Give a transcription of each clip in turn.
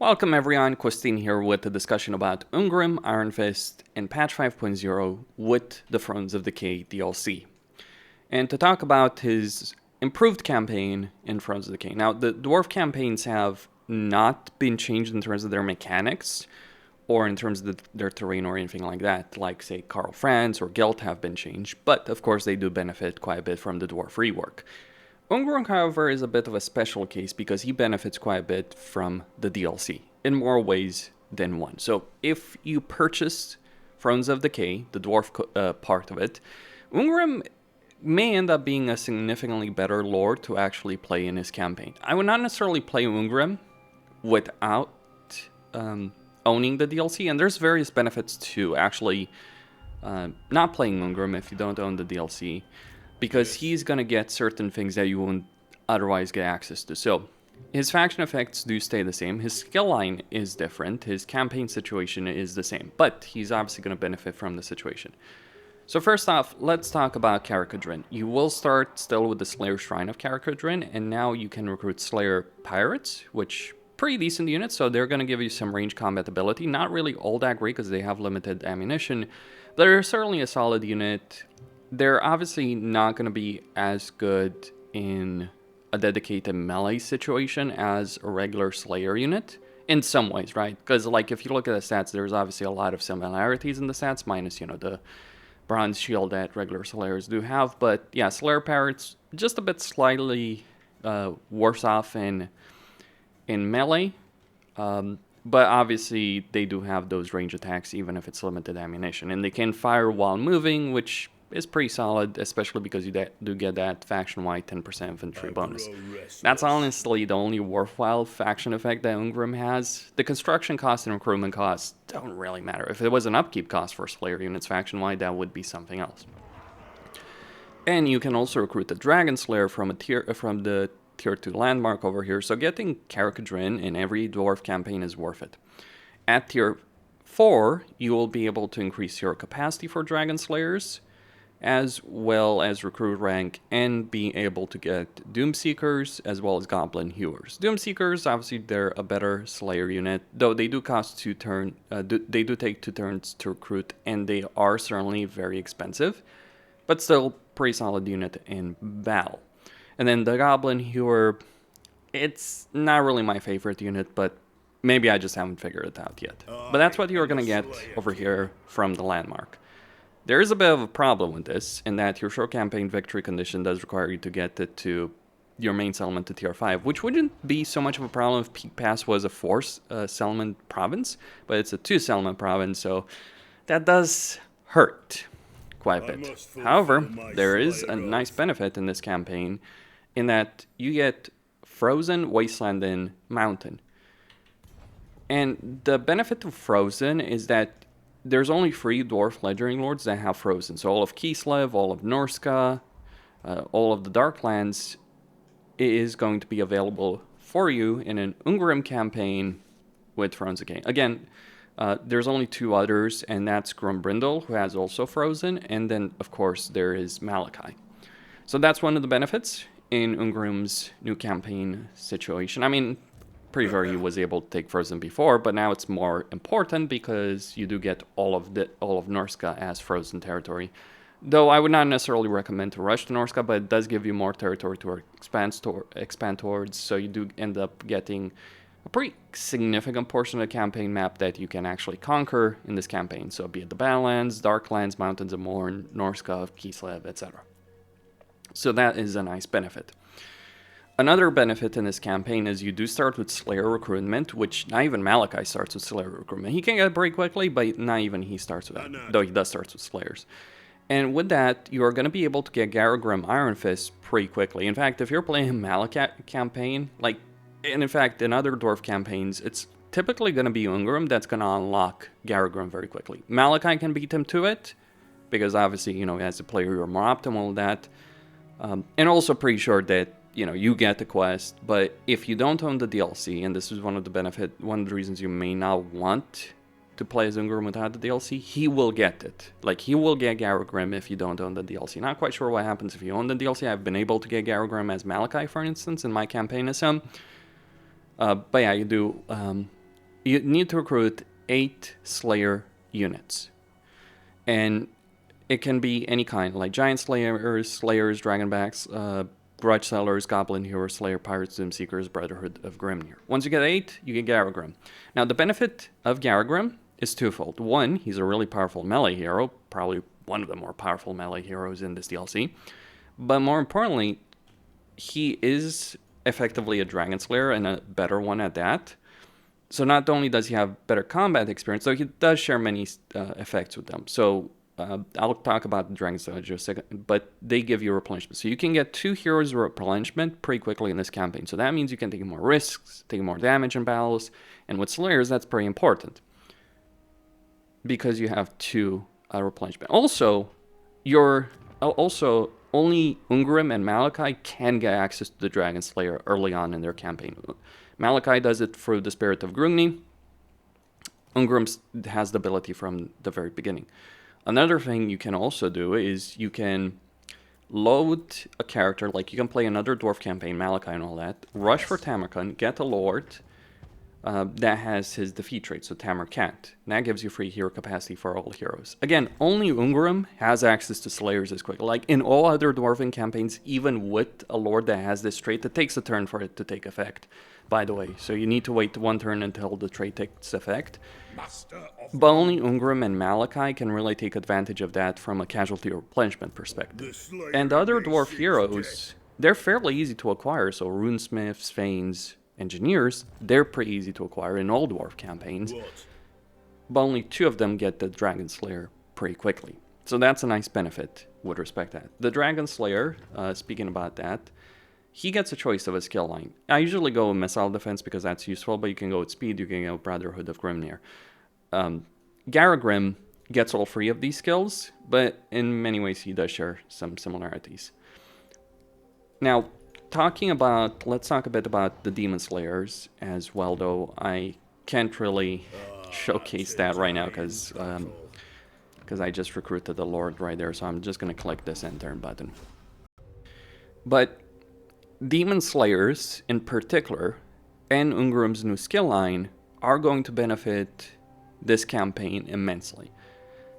Welcome everyone, Christine here with a discussion about Ungrim Ironfist in patch 5.0 with the Thrones of Decay DLC. And to talk about his improved campaign in Thrones of Decay. Now, the Dwarf campaigns have not been changed in terms of their mechanics, or in terms of their terrain or anything like that, like say Karl Franz or Guild have been changed, but of course they do benefit quite a bit from the Dwarf rework. Ungrim, however, is a bit of a special case because he benefits quite a bit from the DLC in more ways than one. So if you purchase Thrones of Decay, the dwarf part of it, Ungrim may end up being a significantly better lord to actually play in his campaign. I would not necessarily play Ungrim without owning the DLC, and there's various benefits to actually not playing Ungrim if you don't own the DLC, because he's going to get certain things that you wouldn't otherwise get access to. So his faction effects do stay the same, his skill line is different, his campaign situation is the same, but he's obviously going to benefit from the situation. So first off, let's talk about Karak Kadrin. You will start still with the Slayer Shrine of Karak Kadrin, and now you can recruit Slayer Pirates, which pretty decent units, so they're going to give you some range combat ability. Not really all that great because they have limited ammunition, but they're certainly a solid unit. They're obviously not going to be as good in a dedicated melee situation as a regular Slayer unit, in some ways, right? Because, like, if you look at the stats, there's obviously a lot of similarities in the stats, minus, the bronze shield that regular Slayers do have. But, yeah, Slayer Pirates, just a bit slightly worse off in melee. But obviously, they do have those range attacks, even if it's limited ammunition. And they can fire while moving, which is pretty solid, especially because you do get that faction-wide 10% infantry bonus. That's honestly the only worthwhile faction effect that Ungrim has. The construction cost and recruitment costs don't really matter. If it was an upkeep cost for Slayer units faction-wide, that would be something else. And you can also recruit the Dragon Slayer from the Tier 2 landmark over here, so getting Karak Kadrin in every Dwarf campaign is worth it. At Tier 4, you will be able to increase your capacity for Dragon Slayers, as well as recruit rank and be able to get Doomseekers as well as Goblin Hewers. Doomseekers, obviously, they're a better Slayer unit, though they do cost 2 turns. They do take 2 turns to recruit, and they are certainly very expensive, but still pretty solid unit in battle. And then the Goblin Hewer, it's not really my favorite unit, but maybe I just haven't figured it out yet. But that's what you're going to get over here from the landmark. There is a bit of a problem with this, in that your short campaign victory condition does require you to get it to your main settlement to Tier 5, which wouldn't be so much of a problem if Peak Pass was a 4 settlement province, but it's a 2 settlement province, so that does hurt quite a bit. However, there is a nice benefit in this campaign, in that you get Frozen, Wasteland, and Mountain. And the benefit of Frozen is that there's only 3 Dwarf Legendary Lords that have Frozen. So all of Kislev, all of Norska, all of the Darklands is going to be available for you in an Ungrim campaign with Thrones of Decay. Again, there's only 2 others, and that's Grumbrindle, who has also Frozen, and then, of course, there is Malachi. So that's one of the benefits in Ungrim's new campaign situation. I mean, pretty sure he was able to take Frozen before, but now it's more important because you do get all of Norska as Frozen territory. Though I would not necessarily recommend to rush to Norska, but it does give you more territory to expand towards, so you do end up getting a pretty significant portion of the campaign map that you can actually conquer in this campaign. So be it the Badlands, Darklands, Mountains of Morn, Norska, Kislev, etc. So that is a nice benefit. Another benefit in this campaign is you do start with Slayer recruitment, which not even Malachi starts with Slayer recruitment. He can get pretty quickly, but not even he starts with that, though he does start with Slayers. And with that, you are going to be able to get Ungrim Ironfist pretty quickly. In fact, if you're playing a Malachi campaign, and in fact, in other Dwarf campaigns, it's typically going to be Ungrim that's going to unlock Garagrim very quickly. Malachi can beat him to it, because obviously, as a player, you're more optimal at that. And also pretty sure that, you get the quest, but if you don't own the DLC, and this is one of the reasons you may not want to play as Ungrim without the DLC, he will get it. He will get Garagrim if you don't own the DLC. Not quite sure what happens if you own the DLC. I've been able to get Garagrim as Malachi, for instance, in my campaign as him. But yeah, you do you need to recruit 8 Slayer units. And it can be any kind, like Giant Slayers, Dragonbacks, Grudge Sellers, Goblin Heroes, Slayer Pirates, Doom Seekers, Brotherhood of Grimnir. Once you get 8, you get Garagrim. Now, the benefit of Garagrim is twofold. One, he's a really powerful melee hero, probably one of the more powerful melee heroes in this DLC. But more importantly, he is effectively a Dragon Slayer, and a better one at that. So not only does he have better combat experience, though he does share many effects with them. So I'll talk about the Dragon Slayer in just a second, but they give you replenishment. So you can get 2 heroes replenishment pretty quickly in this campaign. So that means you can take more risks, take more damage in battles, and with Slayers, that's pretty important, because you have 2 replenishment. Also, only Ungrim and Malachi can get access to the Dragon Slayer early on in their campaign. Malachi does it through the Spirit of Grungni. Ungrim has the ability from the very beginning. Another thing you can also do is you can load a character, like you can play another Dwarf campaign, Malachi and all that, rush for Tamarkan, get a Lord that has his defeat trait, so Tamar can't. And that gives you free hero capacity for all heroes. Again, only Ungrim has access to Slayers as quick. Like in all other Dwarven campaigns, even with a Lord that has this trait, it takes a turn for it to take effect, by the way. So you need to wait 1 turn until the trait takes effect. But only Ungrim and Malachi can really take advantage of that from a casualty replenishment perspective. And the other Dwarf heroes, they're fairly easy to acquire, so Runesmiths, Thanes, Engineers, they're pretty easy to acquire in all Dwarf campaigns, but only 2 of them get the Dragon Slayer pretty quickly. So that's a nice benefit with respect to that. The Dragon Slayer, speaking about that, he gets a choice of a skill line. I usually go with Missile Defense because that's useful, but you can go with Speed, you can go with Brotherhood of Grimnir. Garagrim gets all 3 of these skills, but in many ways he does share some similarities. Now, let's talk a bit about the Demon Slayers as well, though I can't really showcase that right now because I just recruited the Lord right there, so I'm just going to click this Enter button. But Demon Slayers in particular, and Ungrim's new skill line, are going to benefit this campaign immensely.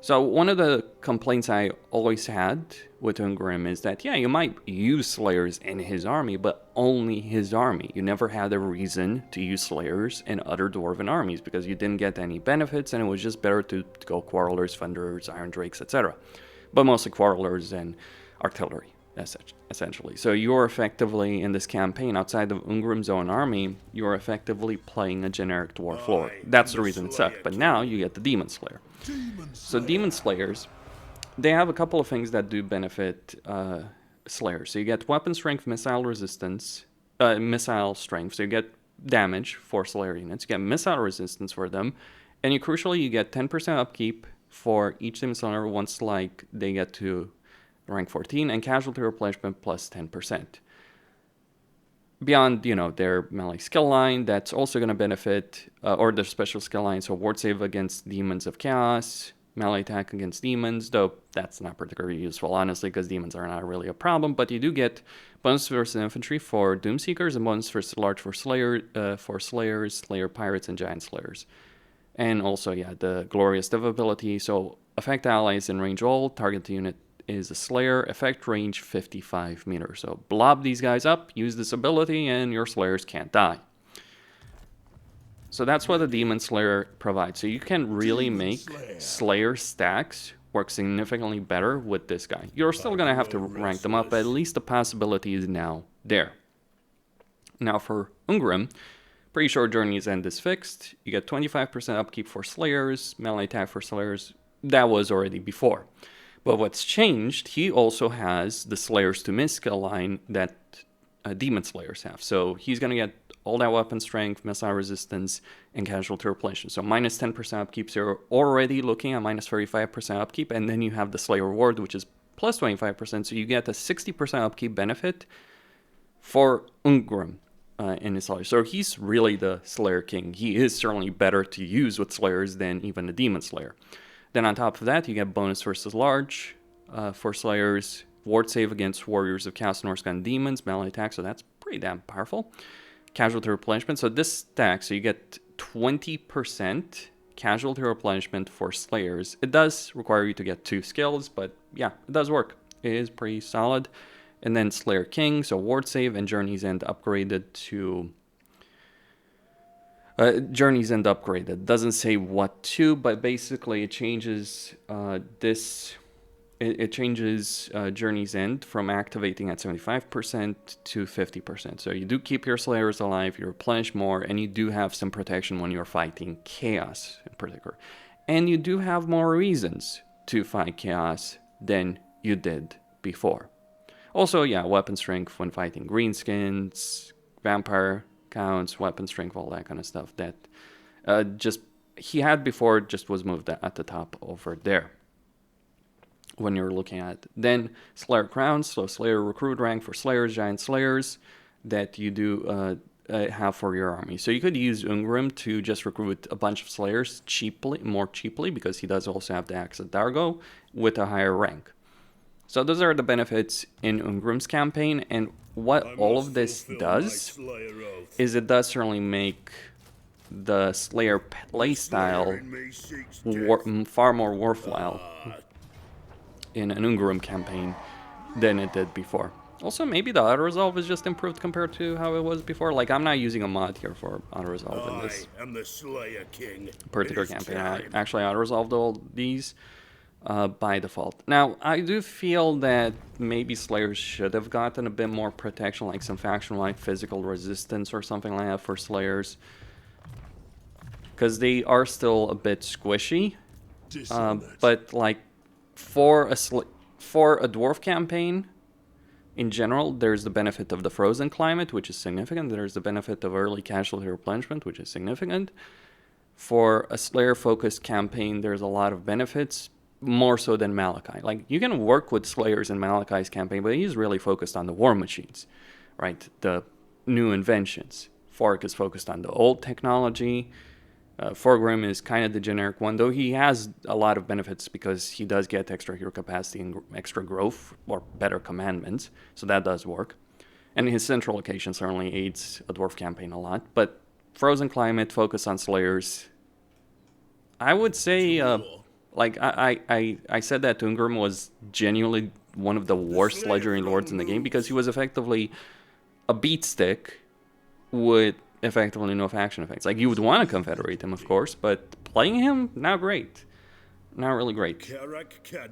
So one of the complaints I always had with Ungrim is that, yeah, you might use Slayers in his army, but only his army. You never had a reason to use Slayers in other Dwarven armies because you didn't get any benefits, and it was just better to go Quarrelers, Thunderers, Iron Drakes, etc. But mostly Quarrelers and Artillery, essentially. So you're effectively, in this campaign, outside of Ungrim's own army, you're effectively playing a generic Dwarf Lord. That's the reason it sucked, but now you get the Demon Slayer. So Demon Slayers, they have a couple of things that do benefit Slayers. So you get weapon strength, missile resistance, missile strength, so you get damage for Slayer units, you get missile resistance for them, and crucially you get 10% upkeep for each Demon Slayer once they get to rank 14, and casualty replenishment plus 10%. Beyond, their melee skill line, that's also going to benefit, or their special skill line, so ward save against Demons of Chaos, melee attack against demons, though that's not particularly useful, honestly, because demons are not really a problem, but you do get bonus versus infantry for Doom Seekers, and bonus versus large for Slayers, Slayer Pirates, and Giant Slayers. And also, yeah, the Glorious Div ability, so affect allies in range all, target unit is a Slayer, effect range 55 meters. So blob these guys up, use this ability, and your Slayers can't die. So that's what the Demon Slayer provides. So you can really make Slayer stacks work significantly better with this guy. You're still going to have to rank them up, but at least the possibility is now there. Now for Ungrim, pretty sure Journey's End is fixed. You get 25% upkeep for Slayers, melee attack for Slayers. That was already before. But what's changed, he also has the Slayers to Miss skill line that Demon Slayers have. So he's going to get all that weapon strength, missile resistance, and casualty replenishment. So minus 10% upkeep, so you're already looking at minus 35% upkeep, and then you have the Slayer Reward, which is plus 25%, so you get a 60% upkeep benefit for Ungrim in his Slayer. So he's really the Slayer King. He is certainly better to use with Slayers than even the Demon Slayer. Then on top of that, you get bonus versus large for Slayers, ward save against Warriors of Chaos, Norsegun Demons, melee attack, so that's pretty damn powerful. Casualty replenishment, so this stack, so you get 20% casualty replenishment for Slayers. It does require you to get 2 skills, but yeah, it does work. It is pretty solid. And then Slayer King, so Ward Save and Journey's End upgraded to... Journey's End upgraded. Doesn't say what to, but basically it changes It changes Journey's End from activating at 75% to 50%. So you do keep your Slayers alive, you replenish more, and you do have some protection when you're fighting Chaos in particular. And you do have more reasons to fight Chaos than you did before. Also, yeah, weapon strength when fighting Greenskins, Vampire counts, weapon strength, all that kind of stuff that he had before, just was moved at the top over there. When you're looking at then Slayer Crowns, so Slayer recruit rank for Slayers, Giant Slayers that you do have for your army. So you could use Ungrim to just recruit a bunch of Slayers more cheaply, because he does also have the Axe of Dargo with a higher rank. So those are the benefits in Ungrim's campaign, and what all of this does is it does certainly make the Slayer playstyle far more worthwhile in an Ungrim campaign than it did before. Also, maybe the auto-resolve is just improved compared to how it was before. Like, I'm not using a mod here for auto-resolve in this particular campaign. I actually auto-resolved all these by default. Now, I do feel that maybe Slayers should have gotten a bit more protection, like some faction-wide physical resistance or something like that for Slayers, because they are still a bit squishy. But like, for a dwarf campaign in general, there's the benefit of the frozen climate, which is significant. There's the benefit of early casualty replenishment, which is significant. For a Slayer focused campaign, there's a lot of benefits, more so than Malachi. Like, you can work with Slayers in Malachi's campaign, but he's really focused on the war machines, right? The new inventions. Fork is focused on the old technology. Thorgrim is kind of the generic one, though he has a lot of benefits because he does get extra hero capacity and extra growth, or better commandments, so that does work. And his central location certainly aids a dwarf campaign a lot, but frozen climate, focus on Slayers. I would say, like, I said that Ungrim was genuinely one of the worst legendary lords in the game, because he was effectively a beat stick with effectively no faction effects. Like, you would want to confederate him, of course, but playing him, not great. Not really great.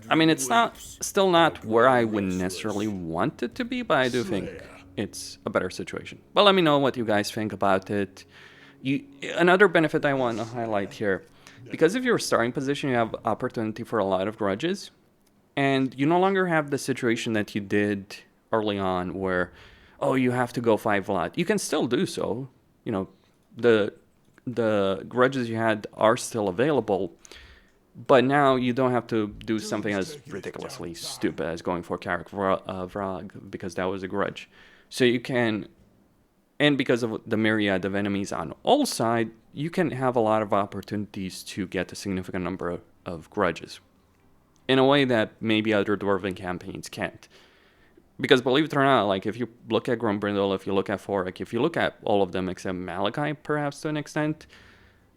I mean, it's still not where I would necessarily want it to be, but I do think it's a better situation. But let me know what you guys think about it. Another benefit I want to highlight here, because if you're a starting position, you have opportunity for a lot of grudges, and you no longer have the situation that you did early on where, oh, you have to go fight Vlad. You can still do so. You know, the grudges you had are still available, but now you don't have to do something as ridiculously stupid as going for Karak Kadrin, because that was a grudge. So you can, and because of the myriad of enemies on all sides, you can have a lot of opportunities to get a significant number of grudges in a way that maybe other dwarven campaigns can't. Because believe it or not, like, if you look at Grumbrindle, if you look at Forik, if you look at all of them except Malachi, perhaps to an extent,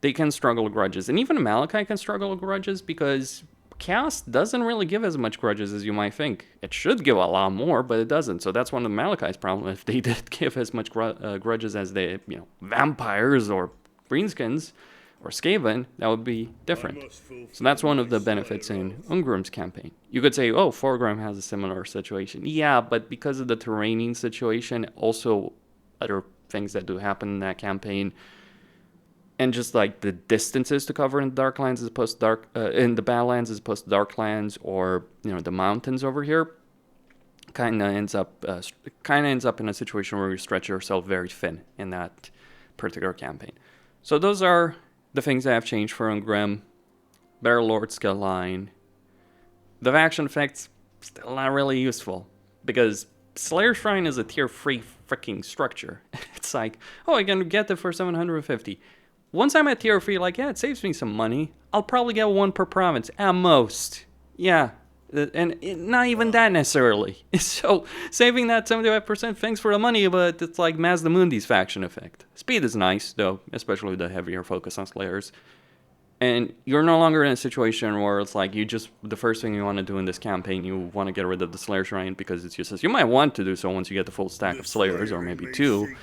they can struggle with grudges. And even Malachi can struggle with grudges because Chaos doesn't really give as much grudges as you might think. It should give a lot more, but it doesn't. So that's one of Malachi's problems. If they did give as much grudges as they, vampires or greenskins or Skaven, that would be different. So that's one of the benefits in Ungrim's campaign. You could say, oh, Thorgrim has a similar situation. Yeah, but because of the terraining situation, also other things that do happen in that campaign, and just like the distances to cover in the Darklands as opposed to in the Badlands as opposed to Darklands, or the mountains over here, kind of ends up in a situation where you stretch yourself very thin in that particular campaign. So those are the things that have changed for Ungrim. Better Lord skill line. The faction effects, still not really useful, because Slayer Shrine is a tier 3 freaking structure. It's like, oh, I can get it for 750. Once I'm at tier 3, like, yeah, it saves me some money. I'll probably get one per province, at most. Yeah, Not even that necessarily. So saving that 75%, thanks for the money, but it's like Mazdamundi's faction effect. Speed is nice, though, especially with the heavier focus on Slayers. And you're no longer in a situation where it's like the first thing you want to do in this campaign, you want to get rid of the Slayer Shrine because it's useless. You might want to do so once you get the full stack of Slayers, or maybe two,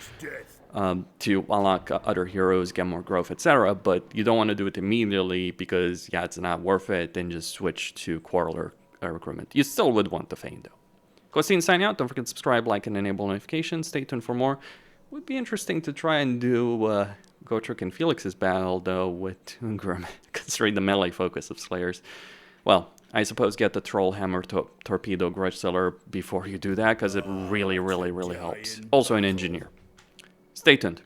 to unlock other heroes, get more growth, etc. But you don't want to do it immediately because, yeah, it's not worth it, and just switch to Quarreler recruitment. You still would want the Feign, though. Costine signing out. Don't forget to subscribe, like, and enable notifications. Stay tuned for more. Would be interesting to try and do Gotrek and Felix's battle, though, with Ungrim, considering the melee focus of Slayers. Well, I suppose get the Troll Hammer Torpedo Grudge Seller before you do that, because it really, really, really helps. Also an Engineer. Stay tuned.